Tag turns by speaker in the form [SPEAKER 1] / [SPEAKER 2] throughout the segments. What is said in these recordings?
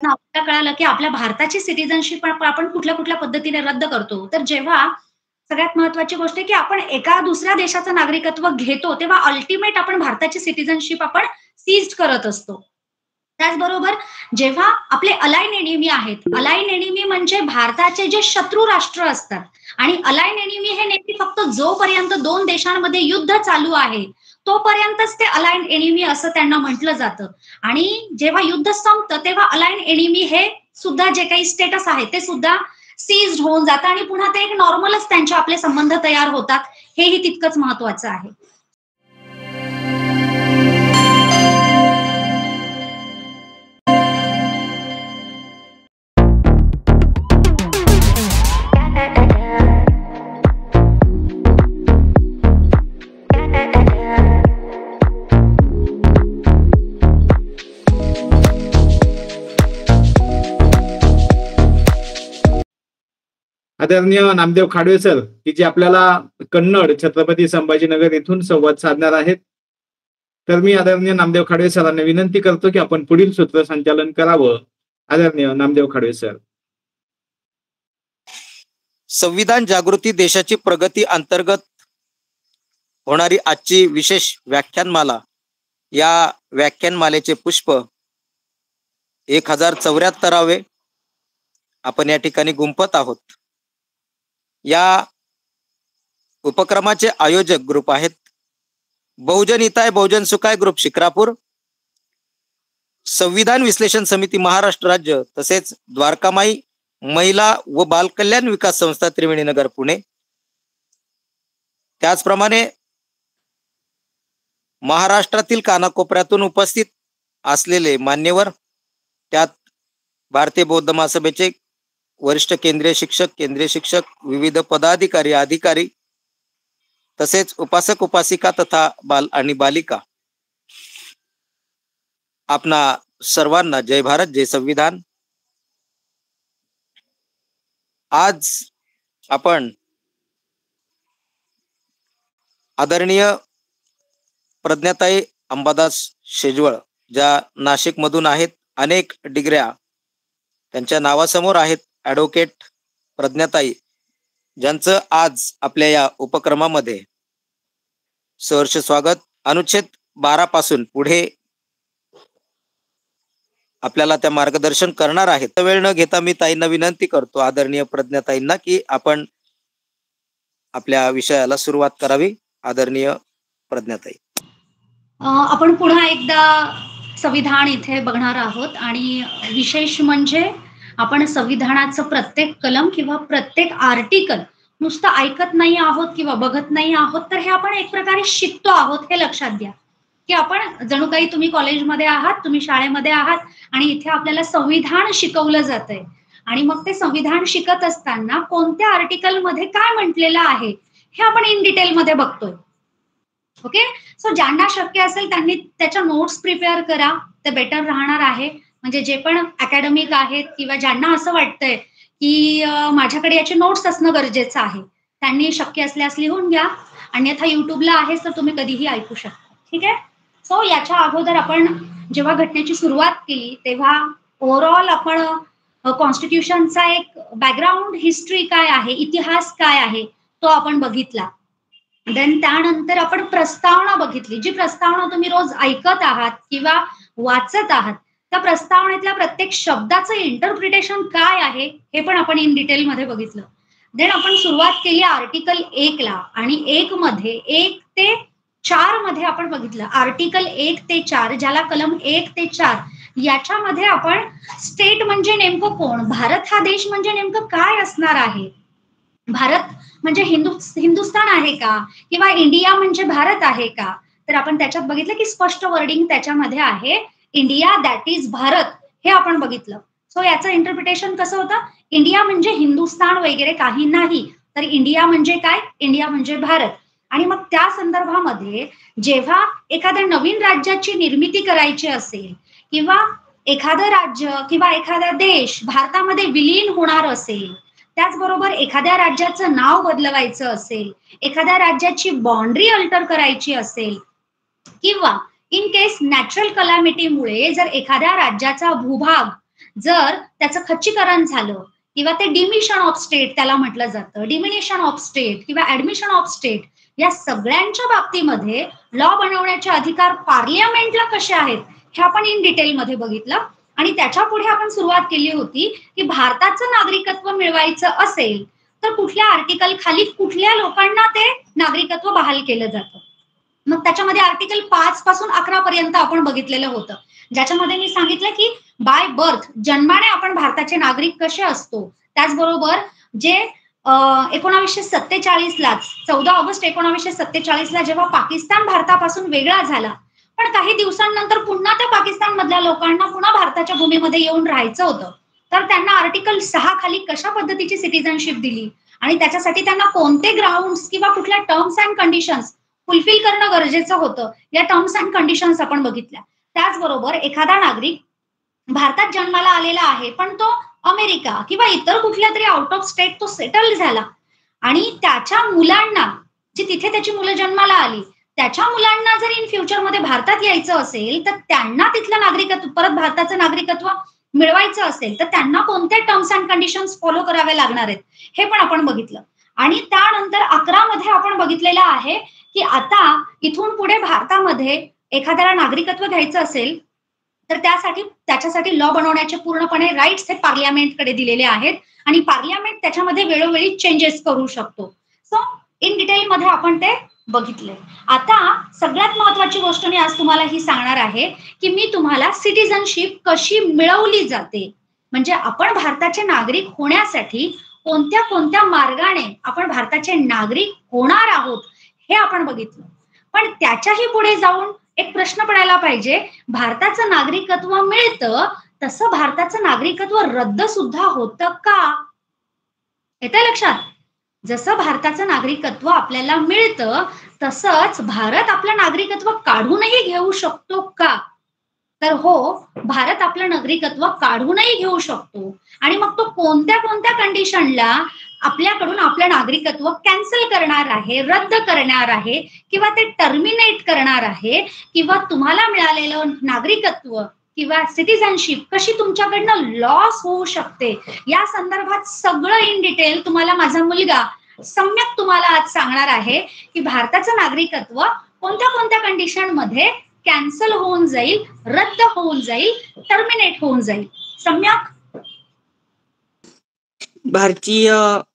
[SPEAKER 1] आपल्याला कळालं, की आपल्या भारताची सिटिझनशिप आपण कुठल्या-कुठल्या पद्धतीने रद्द करतो. तर जेव्हा सगळ्यात महत्त्वाची गोष्ट आहे, की आपण एका दुसऱ्या देशाचं नागरिकत्व घेतो, तेव्हा अल्टिमेट आपण भारताची सिटिझनशिप आपण सीज्ड करत असतो. त्याचबरोबर जेव्हा आपले अलाइन एनिमी आहेत, अलाइन एनिमी म्हणजे भारताचे जे शत्रू राष्ट्र असतात आणि अलाइन एनिमी हे नेहमी फक्त जोपर्यंत 2 देशांमध्ये युद्ध चालू आहे, तोपर्यंतच ते अलाइन एनिमी असं त्यांना म्हटलं जातं. आणि जेव्हा युद्ध संपतं, तेव्हा अलाइन एनिमी हे सुद्धा जे काही स्टेटस आहे, ते सुद्धा सीज्ड होऊन जातं आणि पुन्हा ते एक नॉर्मलच त्यांचे आपले संबंध तयार होतात. हेही तितकंच महत्वाचं आहे.
[SPEAKER 2] आदरणीय नामदेव खाडवे सर, की जे आपल्याला कन्नड छत्रपती संभाजीनगर येथून संवाद साधणार आहेत. तर मी आदरणीय नामदेव खाडवे सरांना विनंती करतो की आपण पुढील सूत्रसंचालन करावं. आदरणीय नामदेव खाडवे सर.
[SPEAKER 3] संविधान जागृती देशाची प्रगती अंतर्गत होणारी आजची विशेष व्याख्यानमाला. या व्याख्यानमालेचे पुष्प 1074वे आपण या ठिकाणी गुंफत आहोत. या उपक्रमाचे आयोजक ग्रुप आहेत बहुजन हिताय बहुजन सुखाय ग्रुप शिक्रापूर, संविधान विश्लेषण समिती महाराष्ट्र राज्य, तसेच द्वारकामाई महिला व बालकल्याण विकास संस्था त्रिवेणीनगर पुणे. त्याचप्रमाणे महाराष्ट्रातील कानाकोपऱ्यातून उपस्थित असलेले मान्यवर, त्यात भारतीय बौद्ध महासभेचे वरिष्ठ केंद्रीय शिक्षक, विविध पदाधिकारी अधिकारी, तसेच उपासक उपासिका तथा बाल आणि बालिका. आपणा सर्वांना जय भारत जय संविधान. आज आपण आदरणीय प्रज्ञाताई अंबादास शेजवळ, ज्या नाशिक मधून आहेत, अनेक डिग्र्या त्यांच्या नावासमोर आहेत, ॲडव्होकेट प्रज्ञाताई, ज्यांचं आज आपल्या या उपक्रमामध्ये सहर्ष स्वागत. अनुच्छेद 12 पासून पुढे आपल्याला त्या मार्गदर्शन करणार आहेत. वेळ न घेता मी ताईंना विनंती करतो, आदरणीय प्रज्ञाताईंना, की आपण आपल्या विषयाला सुरुवात करावी. आदरणीय प्रज्ञाताई.
[SPEAKER 1] आपण पुन्हा एकदा संविधान इथे बघणार आहोत आणि विशेष म्हणजे आपण संविधानाचं प्रत्येक कलम किंवा प्रत्येक आर्टिकल नुसतं ऐकत नाही आहोत किंवा बघत नाही आहोत, तर हे आपण एक प्रकारे शिकतो आहोत हे लक्षात घ्या, की आपण जणू काही तुम्ही कॉलेजमध्ये आहात, तुम्ही शाळेमध्ये आहात आणि इथे आपल्याला संविधान शिकवलं जातंय आणि मग ते संविधान शिकत असताना कोणत्या आर्टिकलमध्ये काय म्हटलेलं आहे हे आपण इन डिटेलमध्ये बघतोय. ओके, सो ज्यांना शक्य असेल त्यांनी त्याच्या नोट्स प्रिपेअर करा, ते बेटर राहणार आहे. म्हणजे जे पण अकॅडमिक आहेत किंवा ज्यांना असं वाटतंय की माझ्याकडे याचे नोट्स असणं गरजेचं आहे, त्यांनी शक्य असल्यास लिहून घ्या. अन्यथा युट्यूबला आहे तर तुम्ही कधीही ऐकू शकता. ठीक आहे. सो याच्या अगोदर आपण जेव्हा घटनेची सुरुवात केली तेव्हा ओव्हरऑल आपण कॉन्स्टिट्यूशनचा एक बॅकग्राऊंड हिस्ट्री काय आहे, इतिहास काय आहे, तो आपण बघितला. देन त्यानंतर आपण प्रस्तावना बघितली. जी प्रस्तावना तुम्ही रोज ऐकत आहात किंवा वाचत आहात, त्या प्रस्तावनेतल्या प्रत्येक शब्दाचं इंटरप्रिटेशन काय आहे हे पण आपण इन डिटेलमध्ये बघितलं. देन आपण सुरुवात केली आर्टिकल 1 ला आणि 1 मध्ये 1 ते 4 मध्ये आपण बघितलं. आर्टिकल 1 ते 4 ज्याला कलम 1 ते 4 याच्यामध्ये आपण स्टेट म्हणजे नेमकं कोण, भारत हा देश म्हणजे नेमकं काय असणार आहे, भारत म्हणजे हिंदुस्थान आहे का किंवा इंडिया म्हणजे भारत आहे का, तर आपण त्याच्यात बघितलं की स्पष्ट वर्डिंग त्याच्यामध्ये आहे, इंडिया दॅट इज भारत, हे आपण बघितलं. सो याचं इंटरप्रिटेशन कसं होतं, इंडिया म्हणजे हिंदुस्थान वगैरे काही नाही, तर इंडिया म्हणजे काय, इंडिया म्हणजे भारत. आणि मग त्या संदर्भामध्ये जेव्हा एखाद्या नवीन राज्याची निर्मिती करायची असेल किंवा एखादं राज्य किंवा एखादा देश भारतामध्ये विलीन होणार असेल, त्याचबरोबर एखाद्या राज्याचं नाव बदलवायचं असेल, एखाद्या राज्याची बाउंड्री अल्टर करायची असेल किंवा इन केस नॅचरल कलॅमिटीमुळे जर एखाद्या राज्याचा भूभाग जर त्याचं खच्चीकरण झालं किंवा ते डिमिशन ऑफ स्टेट त्याला म्हटलं जातं, डिमिनिशन ऑफ स्टेट किंवा ऍडमिशन ऑफ स्टेट, या सगळ्यांच्या बाबतीमध्ये लॉ बनवण्याचे अधिकार पार्लियामेंटला कसे आहेत हे आपण इन डिटेलमध्ये बघितलं. आणि त्याच्या पुढे आपण सुरुवात केली होती की भारताचं नागरिकत्व मिळवायचं असेल तर कुठल्या आर्टिकल खाली कुठल्या लोकांना ते नागरिकत्व बहाल केलं जातं. मग त्याच्यामध्ये आर्टिकल 5 पासून 11 पर्यंत आपण बघितलेलं होतं, ज्याच्यामध्ये मी सांगितलं की बाय बर्थ, जन्माने आपण भारताचे नागरिक कसे असतो. त्याचबरोबर जे 1947ला 14 ऑगस्ट 1947ला जेव्हा पाकिस्तान भारतापासून वेगळा झाला, पण काही दिवसांनंतर पुन्हा त्या पाकिस्तान मधल्या लोकांना पुन्हा भारताच्या भूमीमध्ये येऊन राहायचं होतं, तर त्यांना आर्टिकल 6 खाली कशा पद्धतीची सिटिझनशिप दिली आणि त्याच्यासाठी त्यांना कोणते ग्राउंड्स किंवा कुठल्या टर्म्स अँड कंडिशन्स फुलफिल करणं गरजेचं होतं, या टर्म्स अँड कंडिशन्स आपण बघितल्या. त्याचबरोबर एखादा नागरिक भारतात जन्माला आलेला आहे पण तो अमेरिका किंवा इतर कुठल्या तरी आउट ऑफ स्टेट तो सेटल झाला आणि त्याच्या मुलांना, जी तिथे त्याची मुलं जन्माला आली, त्याच्या मुलांना जर इन फ्युचरमध्ये भारतात यायचं असेल तर त्यांना तिथलं नागरिकत्व, परत भारताचं नागरिकत्व मिळवायचं असेल तर त्यांना कोणत्या टर्म्स अँड कंडिशन्स फॉलो करावे लागणार आहेत हे पण आपण बघितलं. आणि त्यानंतर 11 मध्ये आपण बघितलेलं आहे की आता इथून पुढे भारतामध्ये एखाद्याला नागरिकत्व घ्यायचं असेल तर त्याच्यासाठी लॉ बनवण्याचे पूर्णपणे राईट्स हे पार्लियामेंटकडे दिलेले आहेत आणि पार्लियामेंट त्याच्यामध्ये वेळोवेळी चेंजेस करू शकतो. सो इन डिटेलमध्ये आपण ते बघितले. आता सगळ्यात महत्वाची गोष्ट मी आज तुम्हाला ही सांगणार आहे की मी तुम्हाला सिटिझनशिप कशी मिळवली जाते, म्हणजे आपण भारताचे नागरिक होण्यासाठी कोणत्या कोणत्या मार्गाने आपण भारताचे नागरिक होणार आहोत हे आपण बघितलं. पण त्याच्याही पुढे जाऊन एक प्रश्न पडायला पाहिजे, भारताचं नागरिकत्व मिळतं तसं भारताचं नागरिकत्व रद्द सुद्धा होतं का? येतंय लक्षात? जसं भारताचं नागरिकत्व आपल्याला मिळतं तसंच भारत आपलं नागरिकत्व काढूनही घेऊ शकतो का? तर हो, भारत आपलं नागरिकत्व काढूनही घेऊ शकतो. आणि मग तो कोणत्या कोणत्या कंडिशनला आपल्याकडून आपलं नागरिकत्व कॅन्सल करणार आहे, रद्द करणार आहे किंवा ते टर्मिनेट करणार आहे, किंवा तुम्हाला मिळालेलं नागरिकत्व किंवा सिटिझनशिप कशी तुमच्याकडनं लॉस होऊ शकते, या संदर्भात सगळं इन डिटेल तुम्हाला माझा मुलगा सम्यक तुम्हाला आज सांगणार आहे की भारताचं नागरिकत्व कोणत्या कोणत्या कंडिशन मध्ये कॅन्सल होऊन जाईल, रद्द होऊन जाईल, टर्मिनेट होऊन जाईल. सम्यक?
[SPEAKER 4] भारतीय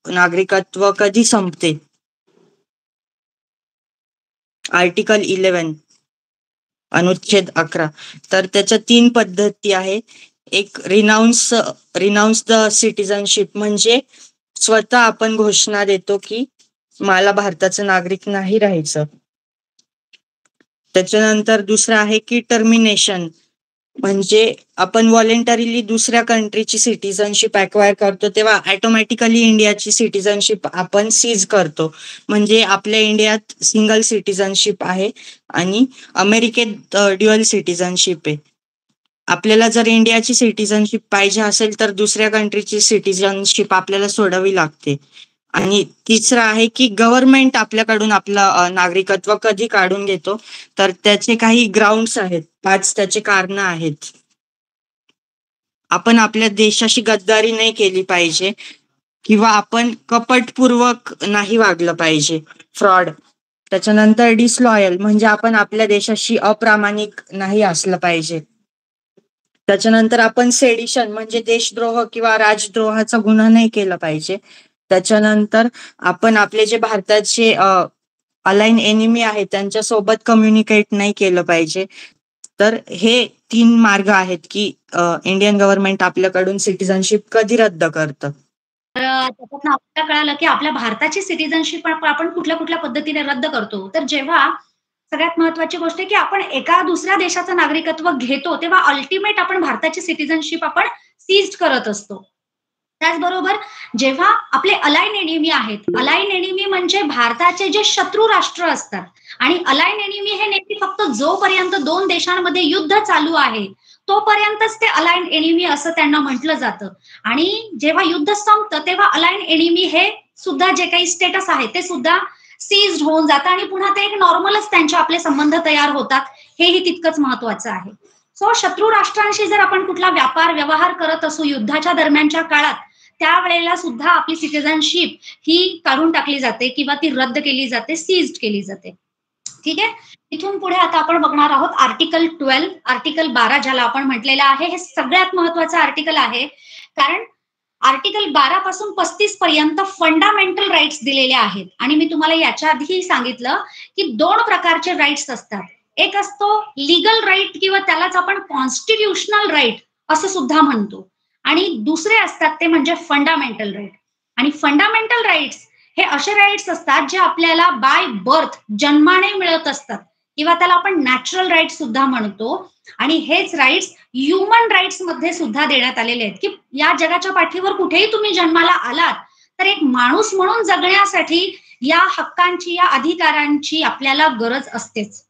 [SPEAKER 4] नागरिकत्व कधी संपते? आर्टिकल 11 अनुच्छेद 11. तर त्याच्या 3 पद्धती आहे. एक रिनाऊन्स द सिटिझनशिप, म्हणजे स्वतः आपण घोषणा देतो की मला भारताचं नागरिक नाही राहायचं. त्याच्यानंतर दुसरं आहे की टर्मिनेशन, म्हणजे आपण व्हॉलेंटरीली दुसऱ्या कंट्रीची सिटिझनशिप अक्वायर करतो तेव्हा ऑटोमॅटिकली इंडियाची सिटिझनशिप आपण सीज करतो. म्हणजे आपल्या इंडियात सिंगल सिटिझनशिप आहे आणि अमेरिकेत ड्युअल सिटिझनशिप आहे. आपल्याला जर इंडियाची सिटिझनशिप पाहिजे असेल तर दुसऱ्या कंट्रीची सिटिझनशिप आपल्याला सोडावी लागते. आणि तिसरं आहे की गव्हर्नमेंट आपल्याकडून आपलं नागरिकत्व कधी काढून घेतो, तर त्याचे काही ग्राउंड्स आहेत, 5 त्याचे कारण आहेत. आपण आपल्या देशाशी गद्दारी नाही केली पाहिजे किंवा आपण कपटपूर्वक नाही वागलं पाहिजे, फ्रॉड. त्याच्यानंतर डिसलॉयल, म्हणजे आपण आपल्या देशाशी अप्रामाणिक नाही असलं पाहिजे. त्याच्यानंतर आपण सेडिशन, म्हणजे देशद्रोह किंवा राजद्रोहाचा गुन्हा नाही केला पाहिजे. त्याच्यानंतर आपण आपले जे भारताचे अलाइन एनिमी आहेत त्यांच्यासोबत कम्युनिकेट नाही केलं पाहिजे. तर हे 3 मार्ग आहेत की इंडियन गव्हर्नमेंट आपल्याकडून सिटिझनशिप कधी रद्द करतं.
[SPEAKER 1] त्याच्यातनं आपल्याला कळालं की आपल्या भारताची सिटिझनशिप आपण कुठल्या कुठल्या पद्धतीने रद्द करतो. तर जेव्हा सगळ्यात महत्वाची गोष्ट आहे की आपण एका दुसऱ्या देशाचं नागरिकत्व घेतो तेव्हा अल्टिमेट आपण भारताची सिटिझनशिप आपण सीज करत असतो. त्याचबरोबर जेव्हा आपले अलाइन एनिमी आहेत, अलाइन एनिमी म्हणजे भारताचे जे शत्रू राष्ट्र असतात, आणि अलाइन एनिमी हे नेहमी फक्त जोपर्यंत 2 देशांमध्ये युद्ध चालू आहे तोपर्यंतच ते अलाइन एनिमी असं त्यांना म्हटलं जातं. आणि जेव्हा युद्ध संपतं तेव्हा अलाइन एनिमी हे सुद्धा जे काही स्टेटस आहे ते सुद्धा सीज्ड होऊन जातं आणि पुन्हा ते एक नॉर्मलच त्यांचे आपले संबंध तयार होतात. हेही तितकंच महत्वाचं आहे. सो शत्रू राष्ट्रांशी जर आपण कुठला व्यापार व्यवहार करत असू युद्धाच्या दरम्यानच्या काळात, त्यावेळेला सुद्धा आपली सिटिझनशिप ही काढून टाकली जाते किंवा ती रद्द केली जाते, सीज्ड केली जाते. ठीक आहे. इथून पुढे आता आपण बघणार आहोत आर्टिकल 12, आर्टिकल 12 ज्याला आपण म्हटलेलं आहे. हे सगळ्यात महत्वाचं आर्टिकल आहे, कारण आर्टिकल 12 पासून 35 पर्यंत फंडामेंटल राईट्स दिलेले आहेत. आणि मी तुम्हाला याच्या आधी सांगितलं की 2 प्रकारचे राईट्स असतात. एक असतो लीगल राईट किंवा त्यालाच आपण कॉन्स्टिट्यूशनल राईट असं सुद्धा म्हणतो, आणि दुसरे असतात ते म्हणजे फंडामेंटल राईट. आणि फंडामेंटल राईट्स हे असे राईट्स असतात जे आपल्याला बाय बर्थ जन्माने मिळत असतात, किंवा त्याला आपण नॅचरल राईट सुद्धा म्हणतो. आणि हेच राईट्स ह्युमन राईट्स मध्ये सुद्धा देण्यात आलेले आहेत, की या जगाच्या पाठीवर कुठेही तुम्ही जन्माला आलात तर एक माणूस म्हणून जगण्यासाठी या हक्कांची, या अधिकारांची आपल्याला गरज असतेच.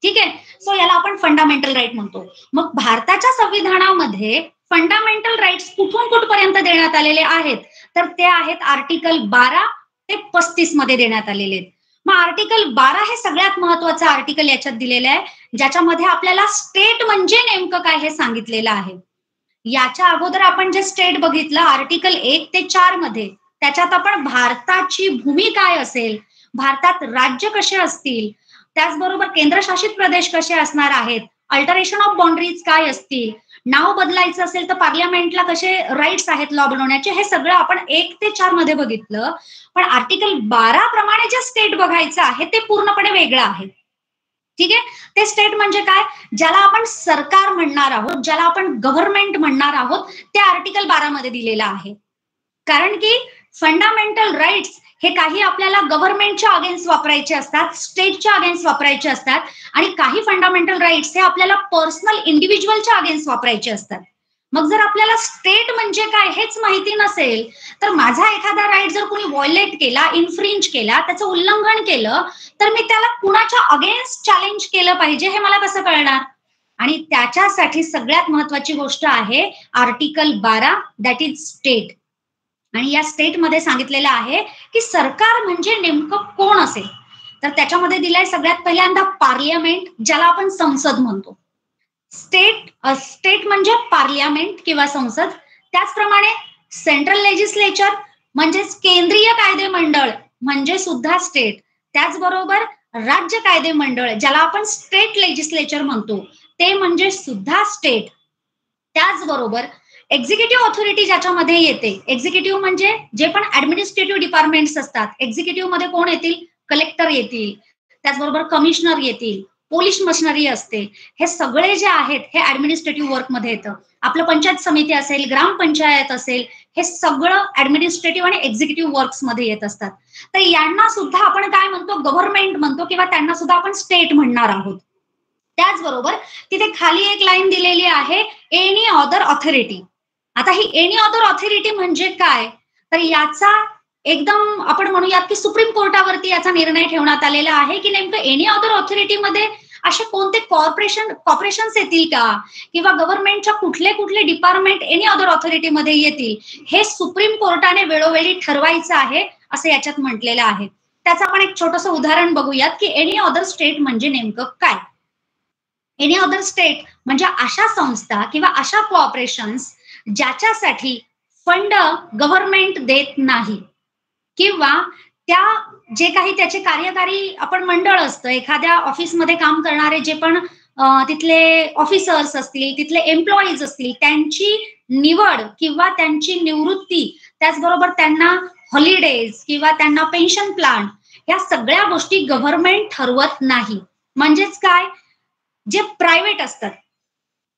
[SPEAKER 1] ठीक आहे. सो याला आपण फंडामेंटल राईट म्हणतो. मग भारताच्या संविधानामध्ये फंडामेंटल राईट्स कुठून कुठपर्यंत देण्यात आलेले आहेत, तर ते आहेत आर्टिकल 12 ते 35 मध्ये देण्यात आलेले आहेत. मग आर्टिकल 12 हे सगळ्यात महत्वाचं आर्टिकल याच्यात दिलेलं आहे, ज्याच्यामध्ये आपल्याला स्टेट म्हणजे नेमकं काय हे सांगितलेलं आहे. याच्या अगोदर आपण जे स्टेट बघितलं आर्टिकल 1 ते 4 मध्ये, त्याच्यात आपण भारताची भूमी काय असेल, भारतात राज्य कसे असतील, त्याचबरोबर केंद्रशासित प्रदेश कसे असणार आहेत, अल्टरेशन ऑफ बाउंड्रीज काय असतील, नाव बदलायचं असेल तर पार्लमेंटला कसे राईट्स आहेत लॉ बनवण्याचे, हे सगळं आपण 1 ते 4 मध्ये बघितलं. पण आर्टिकल 12 प्रमाणे जे स्टेट बघायचं आहे ते पूर्णपणे वेगळं आहे. ठीक आहे. ते स्टेट म्हणजे काय, ज्याला आपण सरकार म्हणणार आहोत, ज्याला आपण गव्हर्नमेंट म्हणणार आहोत, ते आर्टिकल 12 मध्ये दिलेलं आहे. कारण की फंडामेंटल राईट्स हे काही आपल्याला गव्हर्नमेंटच्या अगेन्स्ट वापरायचे असतात, स्टेटच्या अगेन्स्ट वापरायचे असतात, आणि काही फंडामेंटल राईट्स हे आपल्याला पर्सनल इंडिव्हिज्युअलच्या अगेन्स्ट वापरायचे असतात. मग जर आपल्याला स्टेट म्हणजे काय हेच माहिती नसेल तर माझा एखादा राईट जर कोणी व्हायोलेट केला, इन्फ्रिंज केला, त्याचं उल्लंघन केलं, तर मी त्याला कुणाच्या अगेन्स्ट चॅलेंज केलं पाहिजे हे मला कसं कळणार. आणि त्याच्यासाठी सगळ्यात महत्वाची गोष्ट आहे आर्टिकल 12, दॅट इज स्टेट. आणि या स्टेटमध्ये सांगितलेलं आहे की सरकार म्हणजे नेमकं कोण असेल, तर त्याच्यामध्ये दिलंय सगळ्यात पहिल्यांदा पार्लियामेंट, ज्याला आपण संसद म्हणतो. स्टेट म्हणजे पार्लियामेंट किंवा संसद. त्याचप्रमाणे सेंट्रल लेजिस्लेचर म्हणजेच केंद्रीय कायदे मंडळ म्हणजे सुद्धा स्टेट. त्याचबरोबर राज्य कायदे मंडळ ज्याला आपण स्टेट लेजिस्लेचर म्हणतो ते म्हणजे सुद्धा स्टेट. त्याचबरोबर एक्झिक्युटिव्ह ऑथॉरिटी ज्याच्यामध्ये येते, एक्झिक्युटिव्ह म्हणजे जे पण ऍडमिनिस्ट्रेटिव्ह डिपार्टमेंट्स असतात, एक्झिक्युटिव्ह मध्ये कोण येतील, कलेक्टर येतील, त्याचबरोबर कमिशनर येतील, पोलीस मशिनरी असते. हे सगळे जे आहेत हे ऍडमिनिस्ट्रेटिव्ह वर्क मध्ये येतं. आपलं पंचायत समिती असेल, ग्रामपंचायत असेल, हे सगळं ऍडमिनिस्ट्रेटिव्ह आणि एक्झिक्युटिव्ह वर्क्स मध्ये येत असतात. तर यांना सुद्धा आपण काय म्हणतो, गव्हर्नमेंट म्हणतो, किंवा त्यांना सुद्धा आपण स्टेट म्हणणार आहोत. त्याचबरोबर तिथे खाली एक लाईन दिलेली आहे, एनी अदर ऑथॉरिटी. आता ही एनी अदर ऑथॉरिटी म्हणजे काय, तर याचा एकदम आपण म्हणूयात की सुप्रीम कोर्टावरती याचा निर्णय ठेवण्यात आलेला आहे की नेमकं एनी अदर ऑथॉरिटीमध्ये असे कोणते कॉर्पोरेशन्स येतील का, किंवा गव्हर्नमेंटच्या कुठले कुठले डिपार्टमेंट एनी अदर ऑथॉरिटीमध्ये येतील, हे सुप्रीम कोर्टाने वेळोवेळी ठरवायचं आहे असं याच्यात म्हटलेलं आहे. त्याचं आपण एक छोटंसं उदाहरण बघूयात की एनी अदर स्टेट म्हणजे नेमकं काय. एनी अदर स्टेट म्हणजे अशा संस्था किंवा अशा कॉर्पोरेशन्स ज्याच्यासाठी फंड गव्हर्नमेंट देत नाही, किंवा त्या जे काही त्याचे कार्यकारी आपण मंडळ असतं, एखाद्या ऑफिसमध्ये काम करणारे जे पण तिथले ऑफिसर्स असतील, तिथले एम्प्लॉईज असतील, त्यांची निवड किंवा त्यांची निवृत्ती, त्याचबरोबर त्यांना हॉलिडेज किंवा त्यांना पेन्शन प्लॅन, या सगळ्या गोष्टी गव्हर्नमेंट ठरवत नाही. म्हणजेच काय, जे प्रायव्हेट असतात,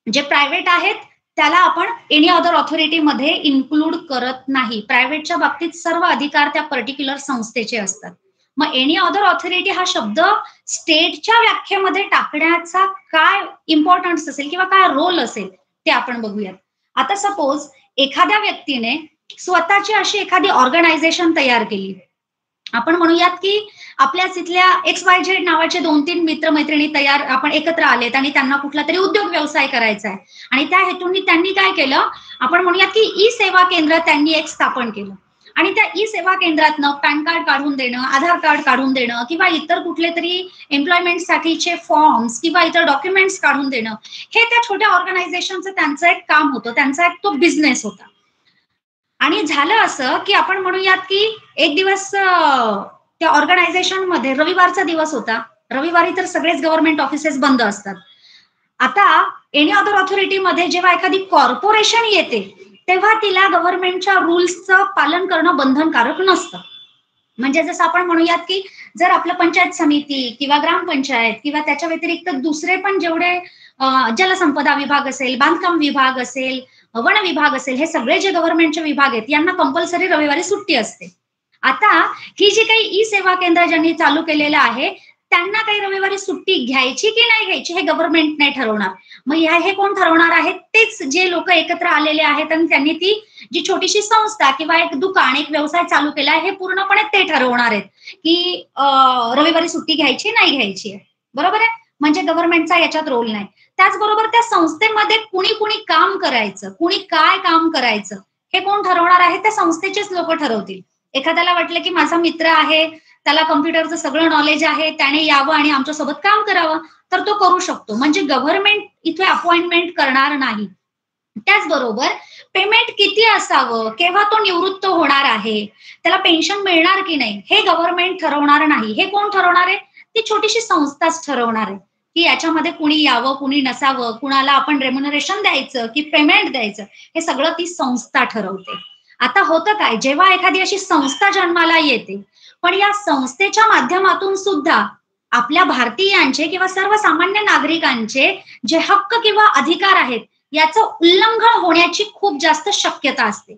[SPEAKER 1] जे प्रायव्हेट आहेत त्याला आपण एनी अदर ऑथॉरिटीमध्ये इन्क्लूड करत नाही. प्रायव्हेटच्या बाबतीत सर्व अधिकार त्या पर्टिक्युलर संस्थेचे असतात. मग एनी अदर ऑथॉरिटी हा शब्द स्टेटच्या व्याख्येमध्ये टाकण्याचा काय इम्पॉर्टन्स असेल किंवा काय रोल असेल ते आपण बघूयात. आता सपोज एखाद्या व्यक्तीने स्वतःची अशी एखादी ऑर्गनायझेशन तयार केली. आपण म्हणूयात की आपल्याच इथल्या XYZ नावाचे 2-3 मित्रमैत्रिणी तयार आपण एकत्र आलेत आणि त्यांना कुठला तरी उद्योग व्यवसाय करायचा आहे, आणि त्या हेतूंनी त्यांनी काय केलं, आपण म्हणूयात की ई सेवा केंद्र त्यांनी एक स्थापन केलं. आणि त्या ई सेवा केंद्रातनं पॅन कार्ड काढून देणं, आधार कार्ड काढून देणं किंवा इतर कुठले तरी एम्प्लॉयमेंटसाठीचे फॉर्म्स किंवा इतर डॉक्युमेंट्स काढून देणं, हे त्या छोट्या ऑर्गनायझेशनचं त्यांचं एक काम होतं, त्यांचा एक तो बिझनेस होता. आणि झालं असं की आपण म्हणूयात की एक दिवस त्या ऑर्गनायझेशनमध्ये रविवारचा दिवस होता. रविवारी तर सगळेच गव्हर्नमेंट ऑफिसेस बंद असतात. आता एनी अदर ऑथॉरिटीमध्ये जेव्हा एखादी कॉर्पोरेशन येते तेव्हा तिला गव्हर्नमेंटच्या रूल्सचं पालन करणं बंधनकारक नसतं. म्हणजे जसं आपण म्हणूयात की जर आपलं पंचायत समिती किंवा ग्रामपंचायत किंवा त्याच्या व्यतिरिक्त दुसरे पण जेवढे जलसंपदा विभाग असेल, बांधकाम विभाग असेल, वन विभाग असेल, हे सगळे जे गव्हर्नमेंटचे विभाग आहेत यांना कंपल्सरी रविवारी सुट्टी असते. आता ही जी काही ई सेवा केंद्र ज्यांनी चालू केलेलं आहे त्यांना काही रविवारी सुट्टी घ्यायची की नाही घ्यायची हे गव्हर्नमेंट नाही ठरवणार. मग हे कोण ठरवणार आहेत? तेच जे लोक एकत्र आलेले आहेत आणि त्यांनी ती जी छोटीशी संस्था किंवा एक दुकान, एक व्यवसाय चालू केला आहे, हे पूर्णपणे ते ठरवणार आहेत की रविवारी सुट्टी घ्यायची नाही घ्यायची आहे. बरोबर आहे? म्हणजे गव्हर्नमेंटचा याच्यात रोल नाही. त्याचबरोबर त्या संस्थेमध्ये कुणी काम करायचं, कुणी काय काम करायचं हे कोण ठरवणार आहे? त्या संस्थेचेच लोक ठरवतील. एखाद्याला वाटलं की माझा मित्र आहे, त्याला कम्प्युटरचं सगळं नॉलेज आहे, त्याने यावं आणि आमच्यासोबत काम करावं, तर तो करू शकतो. म्हणजे गव्हर्नमेंट इथे अपॉइंटमेंट करणार नाही. त्याचबरोबर पेमेंट किती असावं, केव्हा तो निवृत्त होणार आहे, त्याला पेन्शन मिळणार की नाही हे गव्हर्नमेंट ठरवणार नाही. हे कोण ठरवणार आहे? ती छोटीशी संस्थाच ठरवणार आहे की याच्यामध्ये कुणी यावं, कुणी नसावं, कुणाला आपण रेम्युनरेशन द्यायचं की पेमेंट द्यायचं, हे सगळं ती संस्था ठरवते. आता होतं काय, जेव्हा एखादी अशी संस्था जन्माला येते पण या संस्थेच्या माध्यमातून सुद्धा आपल्या भारतीयांचे किंवा सर्वसामान्य नागरिकांचे जे हक्क किंवा अधिकार आहेत याचं उल्लंघन होण्याची खूप जास्त शक्यता असते.